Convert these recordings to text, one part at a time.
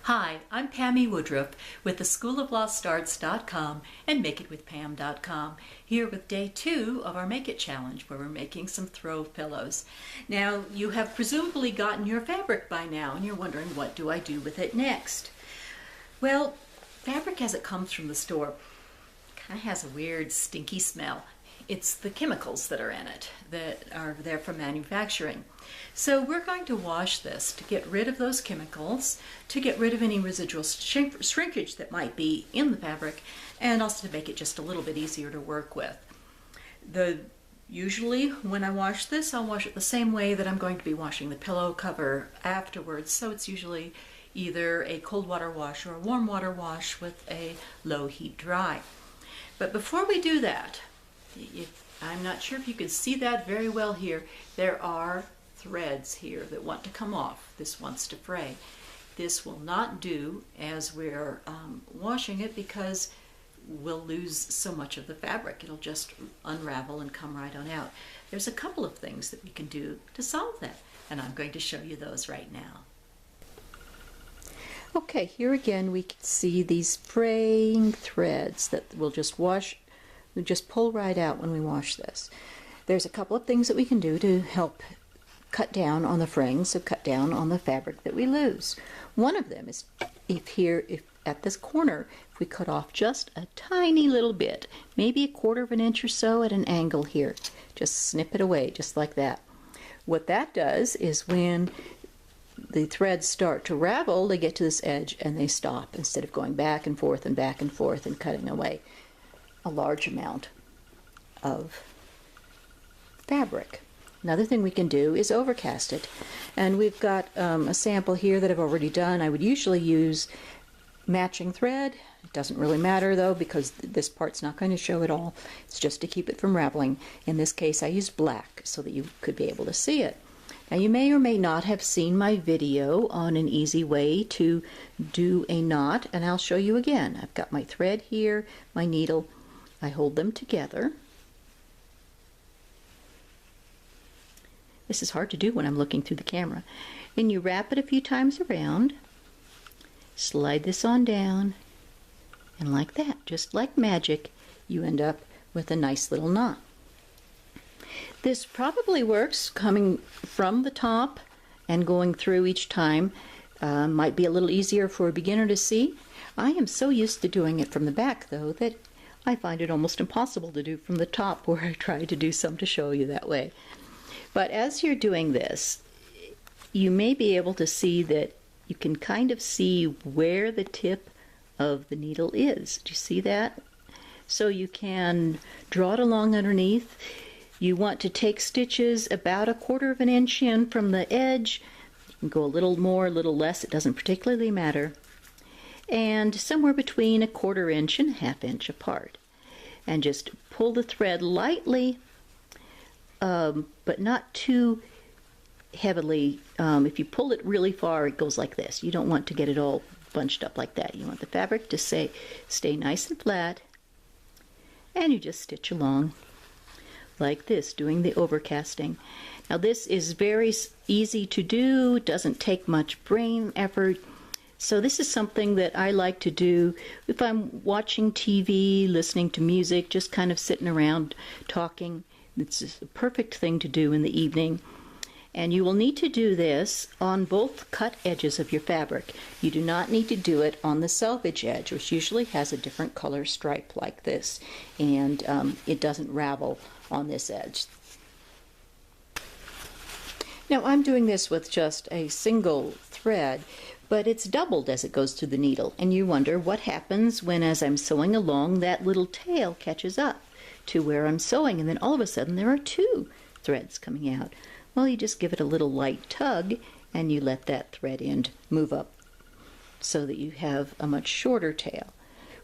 Hi, I'm Pami Woodruff with the schooloflostarts.com and makeitwithpam.com, here with day 2 of our Make It Challenge, where we're making some throw pillows. Now, you have presumably gotten your fabric by now, and you're wondering, what do I do with it next? Well, fabric as it comes from the store kind of has a weird, stinky smell. It's the chemicals that are in it that are there for manufacturing. So we're going to wash this to get rid of those chemicals, to get rid of any residual shrinkage that might be in the fabric, and also to make it just a little bit easier to work with. Usually when I wash this, I'll wash it the same way that I'm going to be washing the pillow cover afterwards. So it's usually either a cold water wash or a warm water wash with a low heat dry. But before we do that, I'm not sure if you can see that very well here. There are threads here that want to come off. This wants to fray. This will not do as we're washing it because we'll lose so much of the fabric. It'll just unravel and come right on out. There's a couple of things that we can do to solve that, and I'm going to show you those right now. Okay, here again we can see these fraying threads that will just pull right out when we wash this. There's a couple of things that we can do to help cut down on the fraying, so cut down on the fabric that we lose. One of them is if at this corner, if we cut off just a tiny little bit, maybe 1/4 inch or so at an angle here, just snip it away just like that. What that does is when the threads start to ravel, they get to this edge and they stop instead of going back and forth and back and forth and cutting away a large amount of fabric. Another thing we can do is overcast it, and we've got a sample here that I've already done. I would usually use matching thread. It doesn't really matter though because this part's not going to show at all. It's just to keep it from raveling. In this case I used black so that you could be able to see it. Now you may or may not have seen my video on an easy way to do a knot, and I'll show you again. I've got my thread here, my needle. I hold them together. This is hard to do when I'm looking through the camera. And you wrap it a few times around, slide this on down, and like that, just like magic, you end up with a nice little knot. This probably works coming from the top and going through each time. Might be a little easier for a beginner to see. I am so used to doing it from the back though that I find it almost impossible to do from the top, where I try to do some to show you that way. But as you're doing this, you may be able to see that you can kind of see where the tip of the needle is. Do you see that? So you can draw it along underneath. You want to take stitches about 1/4 inch in from the edge. You can go a little more, a little less, it doesn't particularly matter. And somewhere between 1/4 inch and 1/2 inch apart. And just pull the thread lightly, but not too heavily. If you pull it really far, it goes like this. You don't want to get it all bunched up like that. You want the fabric to stay nice and flat, and you just stitch along like this, doing the overcasting. Now this is very easy to do. It doesn't take much brain effort. So this is something that I like to do if I'm watching TV, listening to music, just kind of sitting around talking. It's a perfect thing to do in the evening. And you will need to do this on both cut edges of your fabric. You do not need to do it on the selvage edge, which usually has a different color stripe like this, and it doesn't ravel on this edge. Now I'm doing this with just a single thread, but it's doubled as it goes through the needle, and you wonder what happens when, as I'm sewing along, that little tail catches up to where I'm sewing, and then all of a sudden there are 2 threads coming out. Well, you just give it a little light tug and you let that thread end move up so that you have a much shorter tail.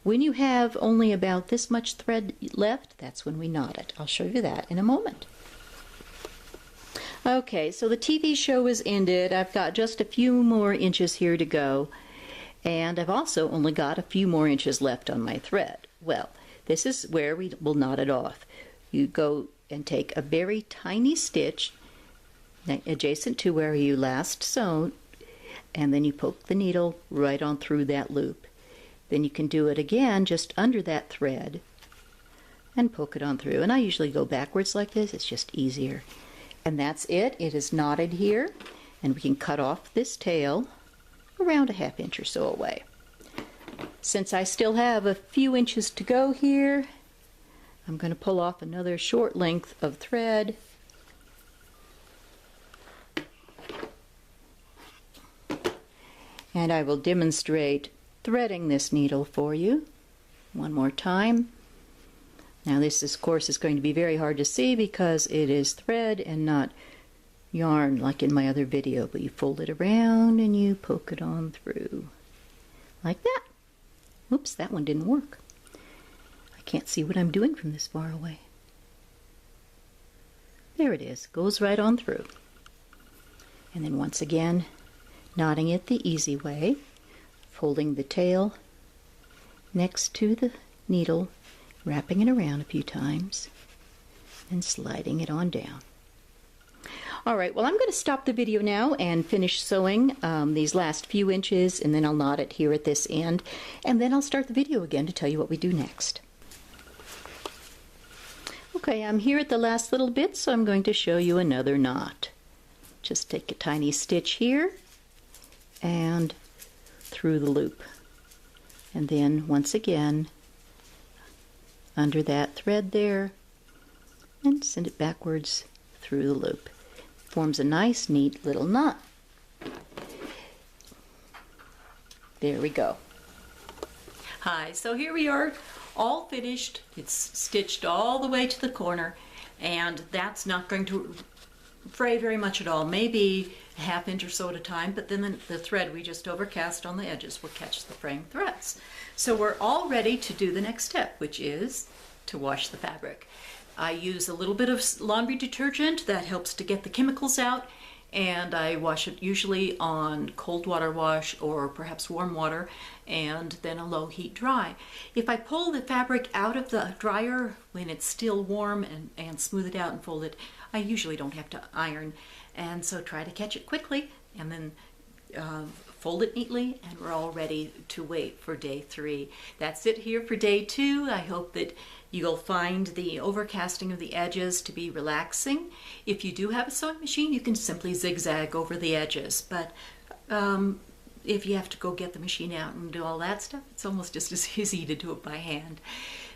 When you have only about this much thread left, that's when we knot it. I'll show you that in a moment. Okay, so the TV show is ended. I've got just a few more inches here to go, and I've also only got a few more inches left on my thread. Well, this is where we will knot it off. You go and take a very tiny stitch adjacent to where you last sewn, and then you poke the needle right on through that loop. Then you can do it again just under that thread and poke it on through. And I usually go backwards like this, it's just easier. And that's it. It is knotted here, and we can cut off this tail around a 1/2 inch or so away. Since I still have a few inches to go here, I'm going to pull off another short length of thread. And I will demonstrate threading this needle for you one more time. Now this, of course, is going to be very hard to see because it is thread and not yarn like in my other video, but you fold it around and you poke it on through like that. Oops, that one didn't work. I can't see what I'm doing from this far away. There it is, goes right on through. And then once again, knotting it the easy way, folding the tail next to the needle, wrapping it around a few times, and sliding it on down. All right, well, I'm going to stop the video now and finish sewing these last few inches, and then I'll knot it here at this end, and then I'll start the video again to tell you what we do next. Okay, I'm here at the last little bit, so I'm going to show you another knot. Just take a tiny stitch here and through the loop, and then once again under that thread there and send it backwards through the loop. Forms a nice, neat little knot. There we go. Hi, so here we are, all finished. It's stitched all the way to the corner, and that's not going to fray very much at all, maybe a 1/2 inch or so at a time, but then the thread we just overcast on the edges will catch the fraying threads. So we're all ready to do the next step, which is to wash the fabric. I use a little bit of laundry detergent that helps to get the chemicals out, and I wash it usually on cold water wash or perhaps warm water, and then a low heat dry. If I pull the fabric out of the dryer when it's still warm and smooth it out and fold it, I usually don't have to iron, and so try to catch it quickly and then fold it neatly, and we're all ready to wait for day 3. That's it here for day 2. I hope that you'll find the overcasting of the edges to be relaxing. If you do have a sewing machine, you can simply zigzag over the edges, but if you have to go get the machine out and do all that stuff, it's almost just as easy to do it by hand.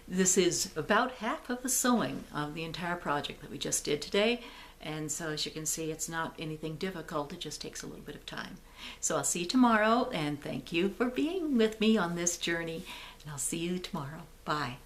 This is about half of the sewing of the entire project that we just did today. And so as you can see, it's not anything difficult, it just takes a little bit of time. So I'll see you tomorrow, and thank you for being with me on this journey, and I'll see you tomorrow. Bye.